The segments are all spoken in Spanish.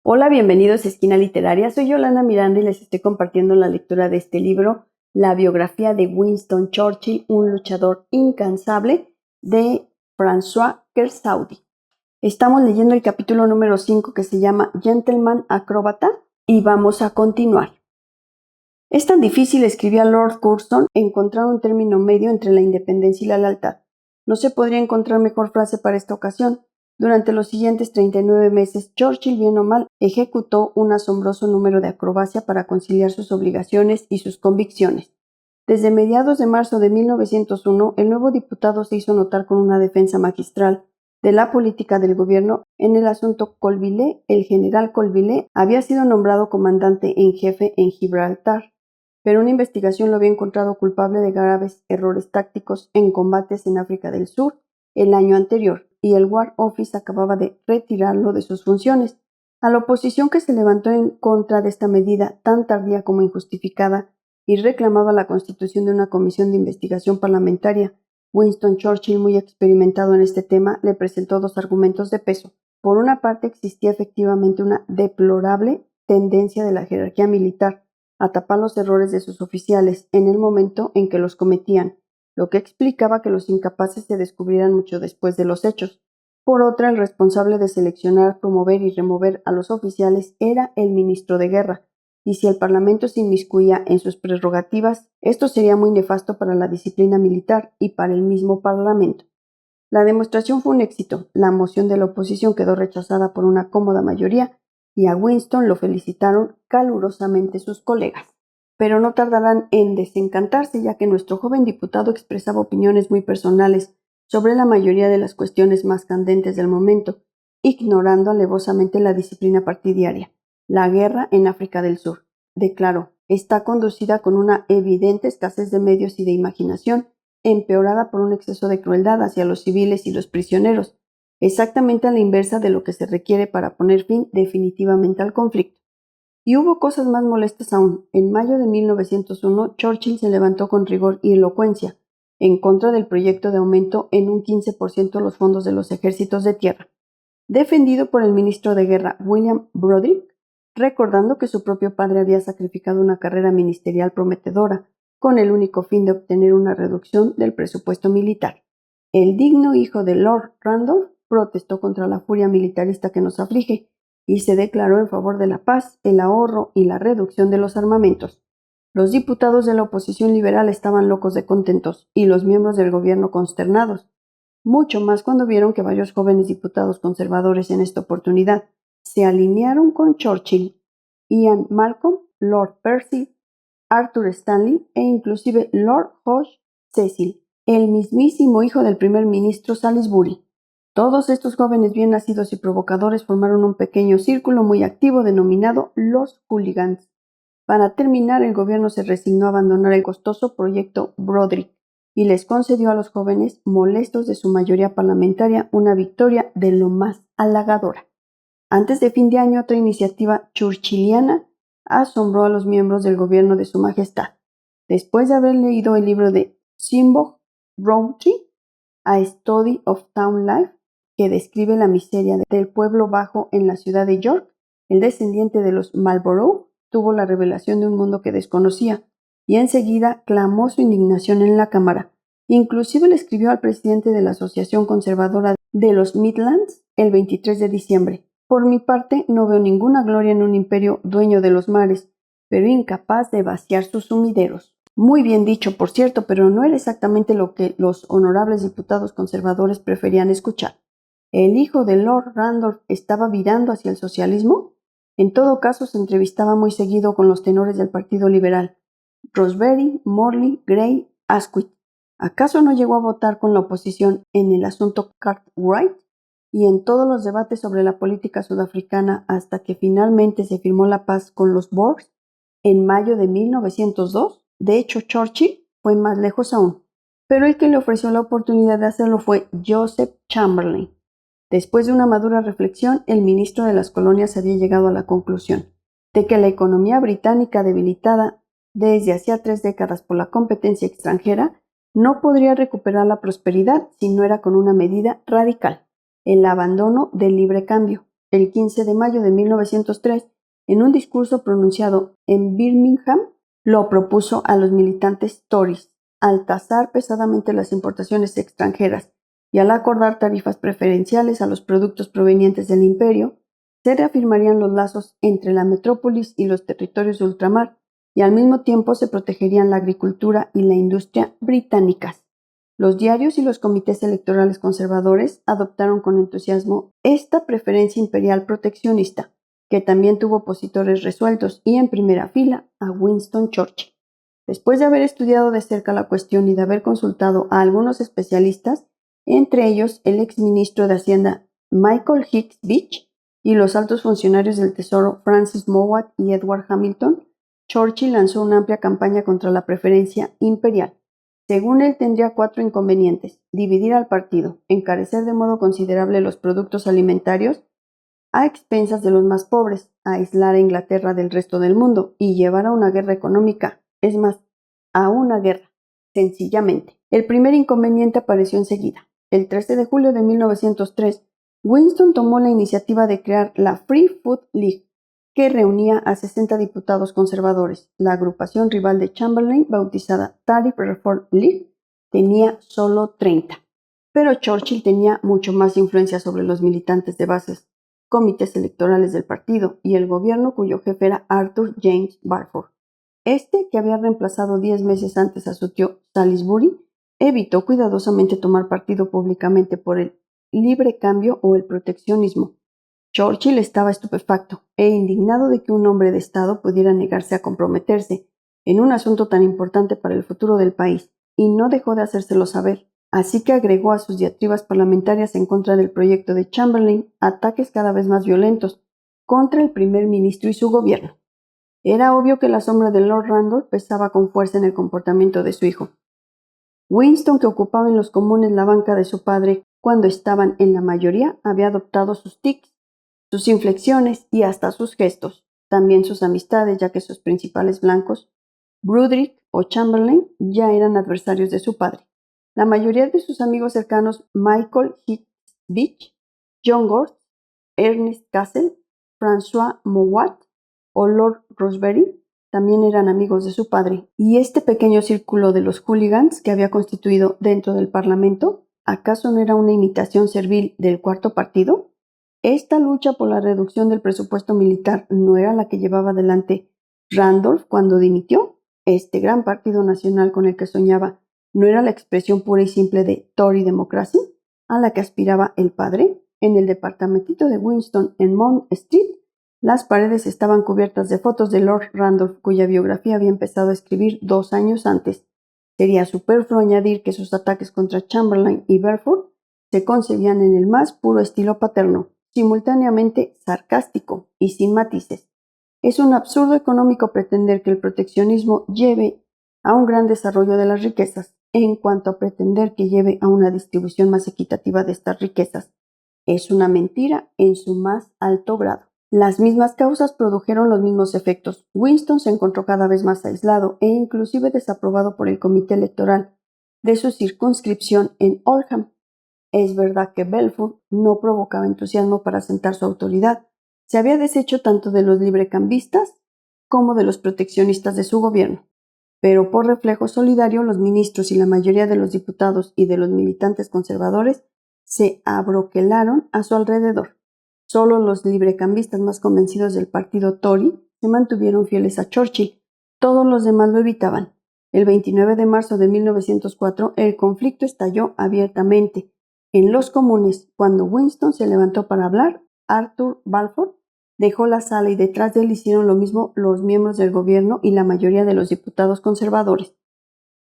Hola, bienvenidos a Esquina Literaria. Soy Yolanda Miranda y les estoy compartiendo la lectura de este libro, la biografía de Winston Churchill, un luchador incansable, de François Kersaudy. Estamos leyendo el capítulo número 5 que se llama Gentleman Acróbata y vamos a continuar. Es tan difícil, escribía Lord Curzon, encontrar un término medio entre la independencia y la lealtad. No se podría encontrar mejor frase para esta ocasión. Durante los siguientes 39 meses, Churchill, bien o mal, ejecutó un asombroso número de acrobacia para conciliar sus obligaciones y sus convicciones. Desde mediados de marzo de 1901, el nuevo diputado se hizo notar con una defensa magistral de la política del gobierno en el asunto Colville. El general Colville había sido nombrado comandante en jefe en Gibraltar, pero una investigación lo había encontrado culpable de graves errores tácticos en combates en África del Sur el año anterior, y el War Office acababa de retirarlo de sus funciones. A la oposición que se levantó en contra de esta medida tan tardía como injustificada y reclamaba la constitución de una comisión de investigación parlamentaria, Winston Churchill, muy experimentado en este tema, le presentó dos argumentos de peso. Por una parte, existía efectivamente una deplorable tendencia de la jerarquía militar a tapar los errores de sus oficiales en el momento en que los cometían, lo que explicaba que los incapaces se descubrieran mucho después de los hechos. Por otra, el responsable de seleccionar, promover y remover a los oficiales era el ministro de guerra, y si el Parlamento se inmiscuía en sus prerrogativas, esto sería muy nefasto para la disciplina militar y para el mismo Parlamento. La demostración fue un éxito. La moción de la oposición quedó rechazada por una cómoda mayoría y a Winston lo felicitaron calurosamente sus colegas. Pero no tardarán en desencantarse, ya que nuestro joven diputado expresaba opiniones muy personales sobre la mayoría de las cuestiones más candentes del momento, ignorando alevosamente la disciplina partidaria. La guerra en África del Sur, declaró, está conducida con una evidente escasez de medios y de imaginación, empeorada por un exceso de crueldad hacia los civiles y los prisioneros, exactamente a la inversa de lo que se requiere para poner fin definitivamente al conflicto. Y hubo cosas más molestas aún. En mayo de 1901, Churchill se levantó con rigor y elocuencia en contra del proyecto de aumento en un 15% los fondos de los ejércitos de tierra, defendido por el ministro de Guerra William Broderick, recordando que su propio padre había sacrificado una carrera ministerial prometedora con el único fin de obtener una reducción del presupuesto militar. El digno hijo de Lord Randolph protestó contra la furia militarista que nos aflige y se declaró en favor de la paz, el ahorro y la reducción de los armamentos. Los diputados de la oposición liberal estaban locos de contentos y los miembros del gobierno consternados, mucho más cuando vieron que varios jóvenes diputados conservadores en esta oportunidad se alinearon con Churchill. Ian Malcolm, Lord Percy, Arthur Stanley e inclusive Lord Hodge Cecil, el mismísimo hijo del primer ministro Salisbury. Todos estos jóvenes bien nacidos y provocadores formaron un pequeño círculo muy activo denominado los Hooligans. Para terminar, el gobierno se resignó a abandonar el costoso proyecto Broderick y les concedió a los jóvenes, molestos de su mayoría parlamentaria, una victoria de lo más halagadora. Antes de fin de año, otra iniciativa churchilliana asombró a los miembros del gobierno de su majestad. Después de haber leído el libro de Simbog Rowntree, A Study of Town Life, que describe la miseria del pueblo bajo en la ciudad de York, el descendiente de los Marlborough tuvo la revelación de un mundo que desconocía y enseguida clamó su indignación en la Cámara. Inclusive le escribió al presidente de la Asociación Conservadora de los Midlands el 23 de diciembre. Por mi parte, no veo ninguna gloria en un imperio dueño de los mares, pero incapaz de vaciar sus sumideros. Muy bien dicho, por cierto, pero no era exactamente lo que los honorables diputados conservadores preferían escuchar. ¿El hijo de Lord Randolph estaba virando hacia el socialismo? En todo caso, se entrevistaba muy seguido con los tenores del Partido Liberal, Rosebery, Morley, Grey, Asquith. ¿Acaso no llegó a votar con la oposición en el asunto Cartwright y en todos los debates sobre la política sudafricana hasta que finalmente se firmó la paz con los Boers en mayo de 1902? De hecho, Churchill fue más lejos aún, pero el que le ofreció la oportunidad de hacerlo fue Joseph Chamberlain. Después de una madura reflexión, el ministro de las colonias había llegado a la conclusión de que la economía británica, debilitada desde hacía 3 décadas por la competencia extranjera, no podría recuperar la prosperidad si no era con una medida radical, el abandono del libre cambio. El 15 de mayo de 1903, en un discurso pronunciado en Birmingham, lo propuso a los militantes Tories. Al tasar pesadamente las importaciones extranjeras y al acordar tarifas preferenciales a los productos provenientes del imperio, se reafirmarían los lazos entre la metrópolis y los territorios de ultramar, y al mismo tiempo se protegerían la agricultura y la industria británicas. Los diarios y los comités electorales conservadores adoptaron con entusiasmo esta preferencia imperial proteccionista, que también tuvo opositores resueltos y en primera fila a Winston Churchill. Después de haber estudiado de cerca la cuestión y de haber consultado a algunos especialistas, entre ellos el exministro de Hacienda Michael Hicks Beach y los altos funcionarios del Tesoro Francis Mowat y Edward Hamilton, Churchill lanzó una amplia campaña contra la preferencia imperial. Según él, tendría 4 inconvenientes: dividir al partido, encarecer de modo considerable los productos alimentarios a expensas de los más pobres, aislar a Inglaterra del resto del mundo y llevar a una guerra económica, es más, a una guerra, sencillamente. El primer inconveniente apareció enseguida. El 13 de julio de 1903, Winston tomó la iniciativa de crear la Free Food League, que reunía a 60 diputados conservadores. La agrupación rival de Chamberlain, bautizada Tariff Reform League, tenía solo 30. Pero Churchill tenía mucho más influencia sobre los militantes de bases, comités electorales del partido y el gobierno, cuyo jefe era Arthur James Balfour. Este, que había reemplazado 10 meses antes a su tío Salisbury, evitó cuidadosamente tomar partido públicamente por el libre cambio o el proteccionismo. Churchill estaba estupefacto e indignado de que un hombre de Estado pudiera negarse a comprometerse en un asunto tan importante para el futuro del país, y no dejó de hacérselo saber. Así que agregó a sus diatribas parlamentarias en contra del proyecto de Chamberlain ataques cada vez más violentos contra el primer ministro y su gobierno. Era obvio que la sombra de Lord Randolph pesaba con fuerza en el comportamiento de su hijo. Winston, que ocupaba en los comunes la banca de su padre cuando estaban en la mayoría, había adoptado sus tics, sus inflexiones y hasta sus gestos, también sus amistades, ya que sus principales blancos, Brudrick o Chamberlain, ya eran adversarios de su padre. La mayoría de sus amigos cercanos, Michael Hicks Beach, John Gorst, Ernest Cassell, François Mowat o Lord Rosebery, también eran amigos de su padre. ¿Y este pequeño círculo de los hooligans que había constituido dentro del Parlamento, acaso no era una imitación servil del cuarto partido? Esta lucha por la reducción del presupuesto militar no era la que llevaba adelante Randolph cuando dimitió. Este gran partido nacional con el que soñaba no era la expresión pura y simple de Tory Democracy a la que aspiraba el padre. En el departamentito de Winston en Mount Street, las paredes estaban cubiertas de fotos de Lord Randolph, cuya biografía había empezado a escribir 2 años antes. Sería superfluo añadir que sus ataques contra Chamberlain y Balfour se concebían en el más puro estilo paterno, simultáneamente sarcástico y sin matices. Es un absurdo económico pretender que el proteccionismo lleve a un gran desarrollo de las riquezas, en cuanto a pretender que lleve a una distribución más equitativa de estas riquezas. Es una mentira en su más alto grado. Las mismas causas produjeron los mismos efectos. Winston se encontró cada vez más aislado e inclusive desaprobado por el comité electoral de su circunscripción en Oldham. Es verdad que Balfour no provocaba entusiasmo para asentar su autoridad. Se había deshecho tanto de los librecambistas como de los proteccionistas de su gobierno. Pero por reflejo solidario, los ministros y la mayoría de los diputados y de los militantes conservadores se abroquelaron a su alrededor. Solo los librecambistas más convencidos del partido Tory se mantuvieron fieles a Churchill. Todos los demás lo evitaban. El 29 de marzo de 1904, el conflicto estalló abiertamente en los comunes. Cuando Winston se levantó para hablar, Arthur Balfour dejó la sala y detrás de él hicieron lo mismo los miembros del gobierno y la mayoría de los diputados conservadores.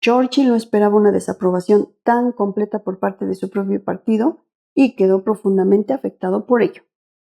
Churchill no esperaba una desaprobación tan completa por parte de su propio partido y quedó profundamente afectado por ello.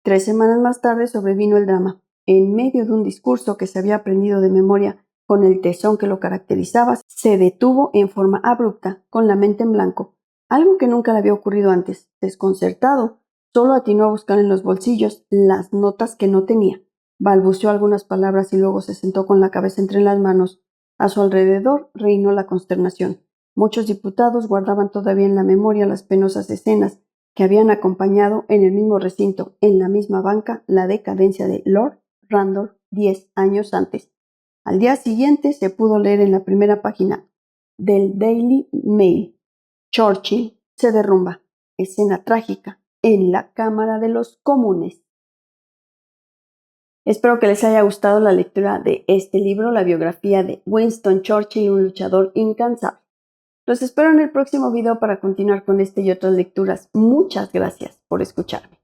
3 semanas más tarde sobrevino el drama. En medio de un discurso que se había aprendido de memoria con el tesón que lo caracterizaba, se detuvo en forma abrupta, con la mente en blanco, algo que nunca le había ocurrido antes. Desconcertado, solo atinó a buscar en los bolsillos las notas que no tenía. Balbuceó algunas palabras y luego se sentó con la cabeza entre las manos. A su alrededor reinó la consternación. Muchos diputados guardaban todavía en la memoria las penosas escenas que habían acompañado en el mismo recinto, en la misma banca, la decadencia de Lord Randolph 10 años antes. Al día siguiente se pudo leer en la primera página del Daily Mail: Churchill se derrumba. Escena trágica en la Cámara de los Comunes. Espero que les haya gustado la lectura de este libro, la biografía de Winston Churchill, un luchador incansable. Los espero en el próximo video para continuar con este y otras lecturas. Muchas gracias por escucharme.